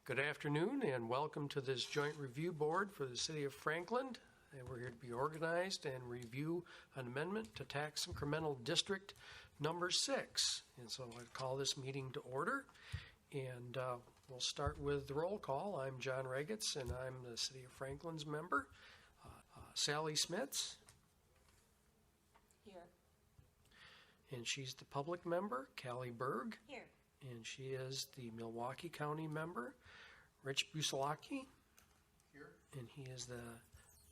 Good afternoon and welcome to this joint review board for the City of Franklin. And we're here to be organized and review an amendment to Tax Incremental District number 6. And so I call this meeting to order. And we'll start with the roll call. I'm John Regetz and I'm the City of Franklin's member. Sally Smits. Here. And she's the public member. Callie Berg. Here. And she is the Milwaukee County member. Rich Busalaki. Here. And he is the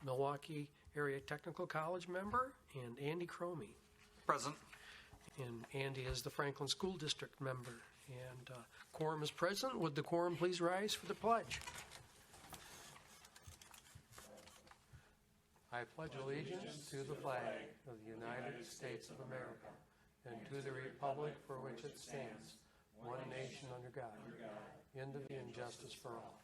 Milwaukee Area Technical College member. And Andy Cromie. Present. And Andy is the Franklin School District member. And quorum is present. Would the quorum please rise for the pledge? I pledge allegiance to the flag of the United States of America and to the republic for which it stands, one nation under God, indivisible, and justice for all.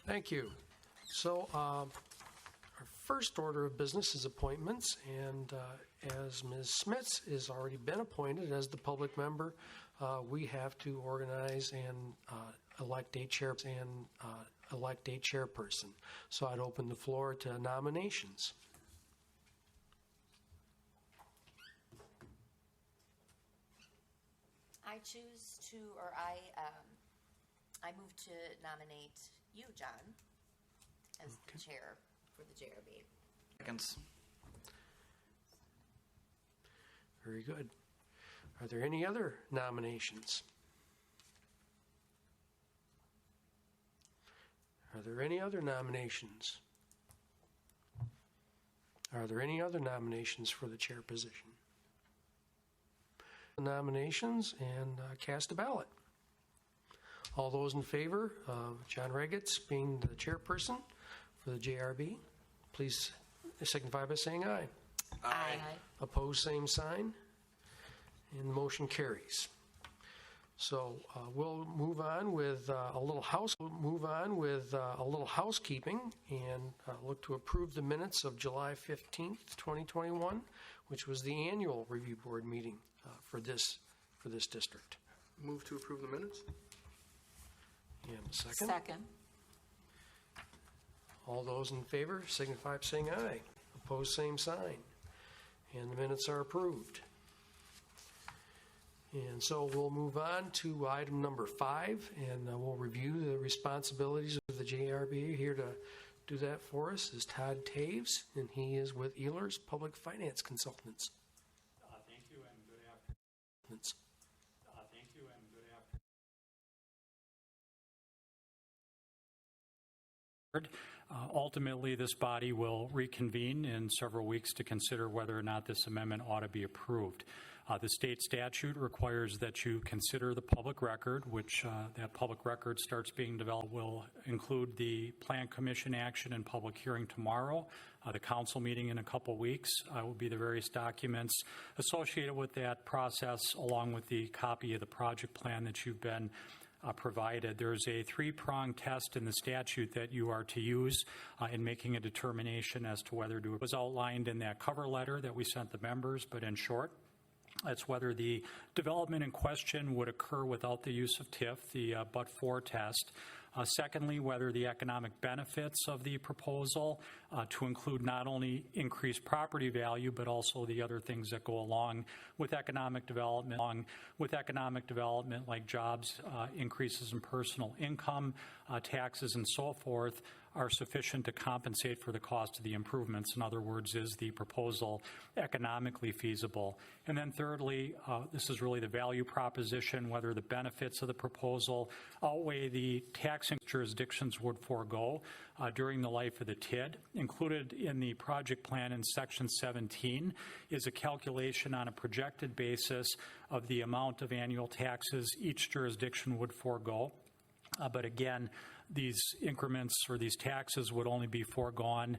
Thank you. So our first order of business is appointments, and as Ms. Smits has already been appointed as the public member, we have to organize and elect a chairperson. So I'd open the floor to nominations. I move to nominate you, John, as the chair for the JRB. Seconds. Very good. Are there any other nominations? Are there any other nominations? Are there any other nominations for the chair position? Nominations and cast a ballot. All those in favor of John Regetz being the chairperson for the JRB, please signify by saying aye. Aye. Opposed, same sign. And the motion carries. So we'll move on with a little housekeeping and look to approve the minutes of July 15th, 2021, which was the annual review board meeting for this district. Move to approve the minutes. And a second. Second. All those in favor signify by saying aye. Opposed, same sign. And the minutes are approved. And so we'll move on to item number 5, and we'll review the responsibilities of the JRB. Here to do that for us is Todd Taves, and he is with Ehlers Public Finance Consultants. Thank you and good afternoon. Thank you and good afternoon. Ultimately, this body will reconvene in several weeks to consider whether or not this amendment ought to be approved. The state statute requires that you consider the public record, which that public record starts being developed will include the Plan Commission action and public hearing tomorrow, the council meeting in a couple weeks will be the various documents associated with that process, along with the copy of the project plan that you've been provided. There's a 3-pronged test in the statute that you are to use in making a determination as to whether to. It was outlined in that cover letter that we sent the members, but in short, that's whether the development in question would occur without the use of TIF, the but-for test. Secondly, whether the economic benefits of the proposal to include not only increased property value, but also the other things that go along with economic development, like jobs, increases in personal income, taxes, and so forth, are sufficient to compensate for the cost of the improvements. In other words, is the proposal economically feasible? And then thirdly, this is really the value proposition, whether the benefits of the proposal outweigh the taxing jurisdictions would forego during the life of the TID. Included in the project plan in section 17 is a calculation on a projected basis of the amount of annual taxes each jurisdiction would forego. But again, these increments or these taxes would only be foregone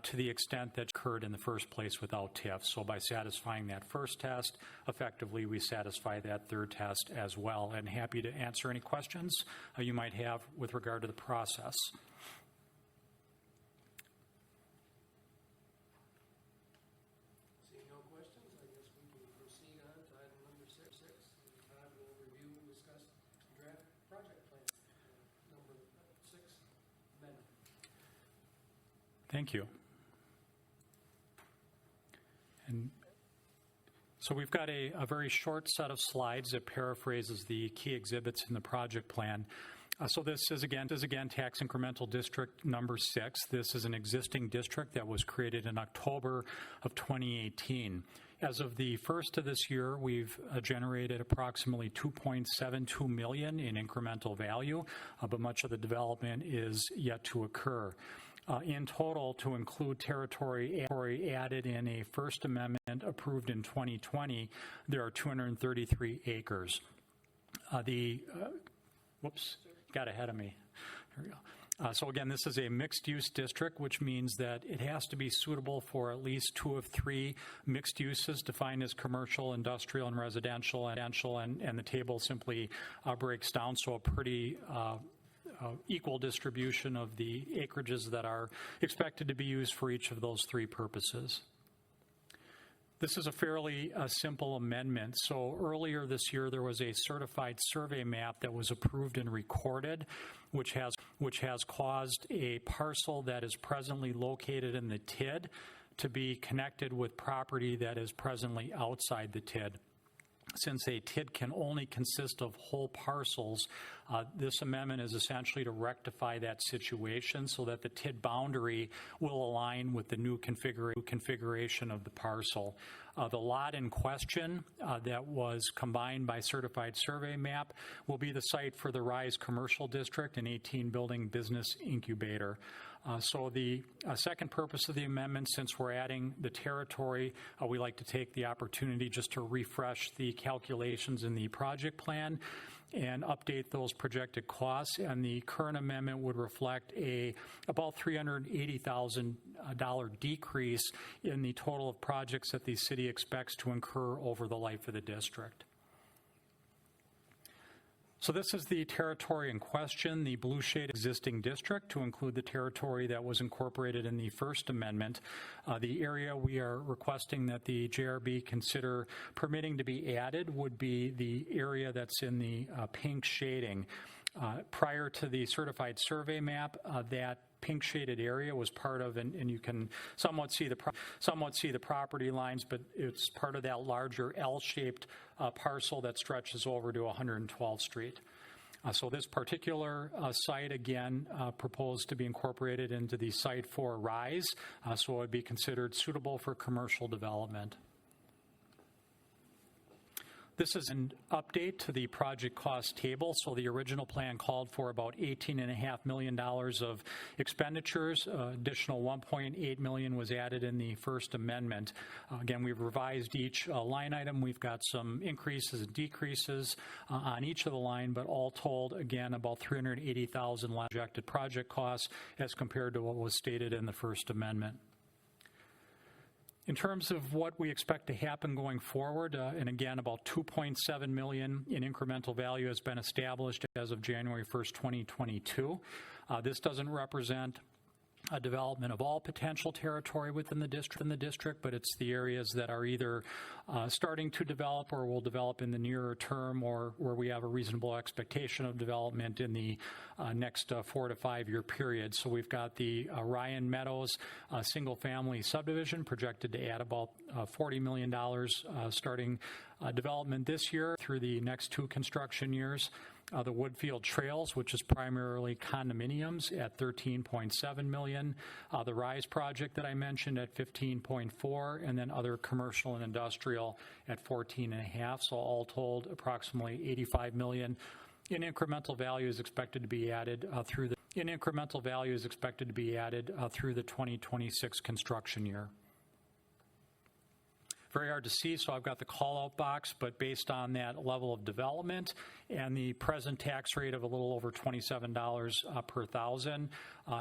to the extent that occurred in the first place without TIF. So by satisfying that first test, effectively we satisfy that third test as well. And happy to answer any questions you might have with regard to the process. Seeing no questions, I guess we can proceed on to item number 6. Thank you. And so we've got a very short set of slides that paraphrases the key exhibits in the project plan. So this is again tax incremental district number 6. This is an existing district that was created in October of 2018. As of the first of this year, we've generated approximately $2.72 million in incremental value, but much of the development is yet to occur. In total, to include territory added in a First Amendment approved in 2020, there are 233 acres. Got ahead of me. There we go. So again, this is a mixed-use district, which means that it has to be suitable for at least 2 of 3 mixed uses defined as commercial, industrial, and residential, and the table simply breaks down, so a pretty equal distribution of the acreages that are expected to be used for each of those 3 purposes. This is a fairly simple amendment. So earlier this year, there was a certified survey map that was approved and recorded, which has caused a parcel that is presently located in the TID to be connected with property that is presently outside the TID. Since a TID can only consist of whole parcels, this amendment is essentially to rectify that situation so that the TID boundary will align with the new configuration of the parcel. The lot in question that was combined by certified survey map will be the site for the RISE Commercial District, an 18-building business incubator. So the second purpose of the amendment, since we're adding the territory, we like to take the opportunity just to refresh the calculations in the project plan and update those projected costs. And the current amendment would reflect about $380,000 decrease in the total of projects that the city expects to incur over the life of the district. So this is the territory in question, the blue shade existing district, to include the territory that was incorporated in the First Amendment. The area we are requesting that the JRB consider permitting to be added would be the area that's in the pink shading. Prior to the certified survey map, that pink shaded area was part of, and you can somewhat see the property lines, but it's part of that larger L-shaped parcel that stretches over to 112th Street. So this particular site, again, proposed to be incorporated into the site for RISE, so it would be considered suitable for commercial development. This is an update to the project cost table. So the original plan called for about $18.5 million of expenditures. Additional $1.8 million was added in the First Amendment. Again, we've revised each line item. We've got some increases and decreases on each of the line, but all told, again, about $380,000 projected project costs as compared to what was stated in the First Amendment. In terms of what we expect to happen going forward, and again, about $2.7 million in incremental value has been established as of January 1st, 2022. This doesn't represent a development of all potential territory within the district, but it's the areas that are either starting to develop or will develop in the nearer term, or where we have a reasonable expectation of development in the next 4 to 5 year period. So we've got the Ryan Meadows single-family subdivision projected to add about $40 million starting development this year through the next 2 construction years. The Woodfield Trails, which is primarily condominiums, at $13.7 million. The RISE project that I mentioned at $15.4, and then other commercial and industrial at $14.5. So all told, approximately $85 million in incremental value is expected to be added through the 2026 construction year. Very hard to see, so I've got the call-out box, but based on that level of development and the present tax rate of a little over $27 per thousand,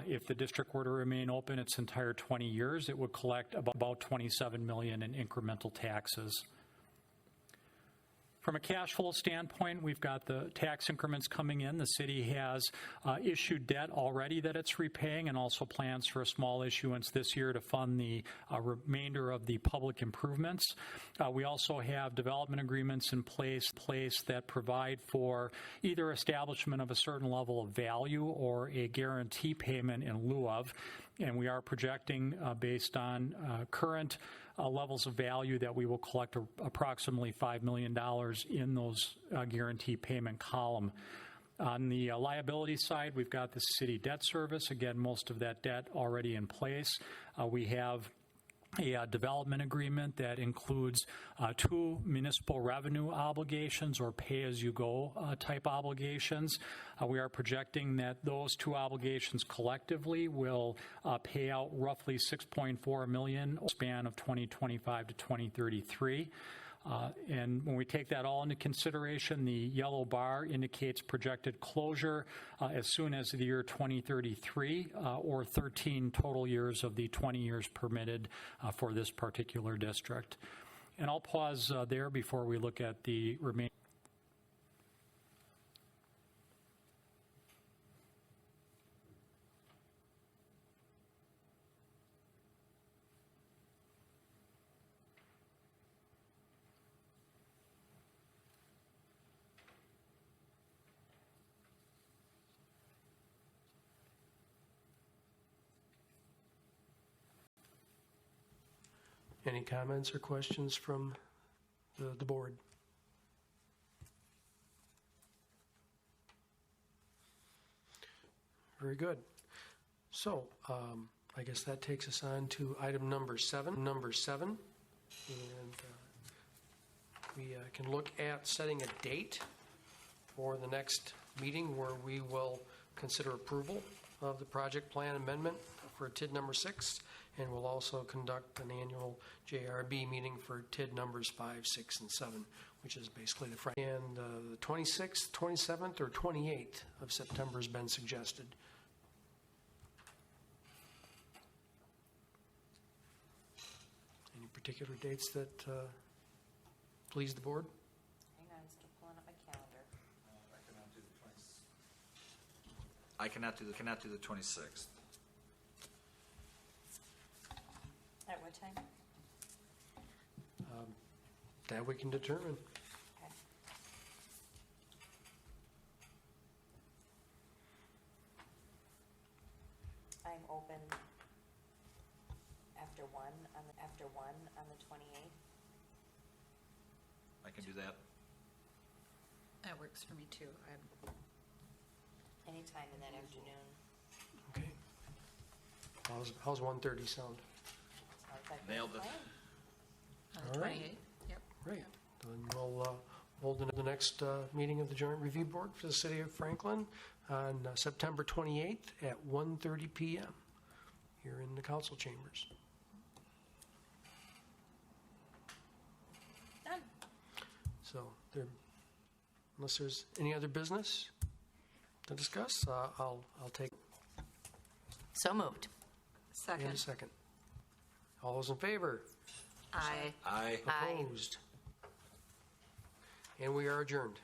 if the district were to remain open its entire 20 years, it would collect about $27 million in incremental taxes. From a cash flow standpoint, we've got the tax increments coming in. The city has issued debt already that it's repaying and also plans for a small issuance this year to fund the remainder of the public improvements. We also have development agreements in place that provide for either establishment of a certain level of value or a guarantee payment in lieu of. And we are projecting, based on current levels of value, that we will collect approximately $5 million in those guarantee payment column. On the liability side, we've got the city debt service. Again, most of that debt already in place. We have a development agreement that includes 2 municipal revenue obligations or pay-as-you-go type obligations. We are projecting that those 2 obligations collectively will pay out roughly $6.4 million over the span of 2025 to 2033. And when we take that all into consideration, the yellow bar indicates projected closure as soon as the year 2033, or 13 total years of the 20 years permitted for this particular district. And I'll pause there before we look at the remaining. Any comments or questions from the board? Very good. So I guess that takes us on to item number 7. And we can look at setting a date for the next meeting where we will consider approval of the project plan amendment for TID number 6. And we'll also conduct an annual JRB meeting for TID numbers 5, 6, and 7, which is basically the Friday. And the 26th, 27th, or 28th of September has been suggested. Any particular dates that please the board? Hang on, I'm still pulling up my calendar. I cannot do the 26th. At what time? That we can determine. Okay. I'm open after 1 on the 28th. I can do that. That works for me too. Anytime in that afternoon. Okay. How's 1:30 sound? Sounds like a Nailed it. plan. On the All right. 28th. Yep. Great. Then we'll hold the next meeting of the Joint Review Board for the City of Franklin on September 28th at 1:30 p.m. here in the council chambers. Done. So, unless there's any other business to discuss, I'll take So moved. in a second. All those in favor? Aye. Aye. Aye. Opposed? And we are adjourned.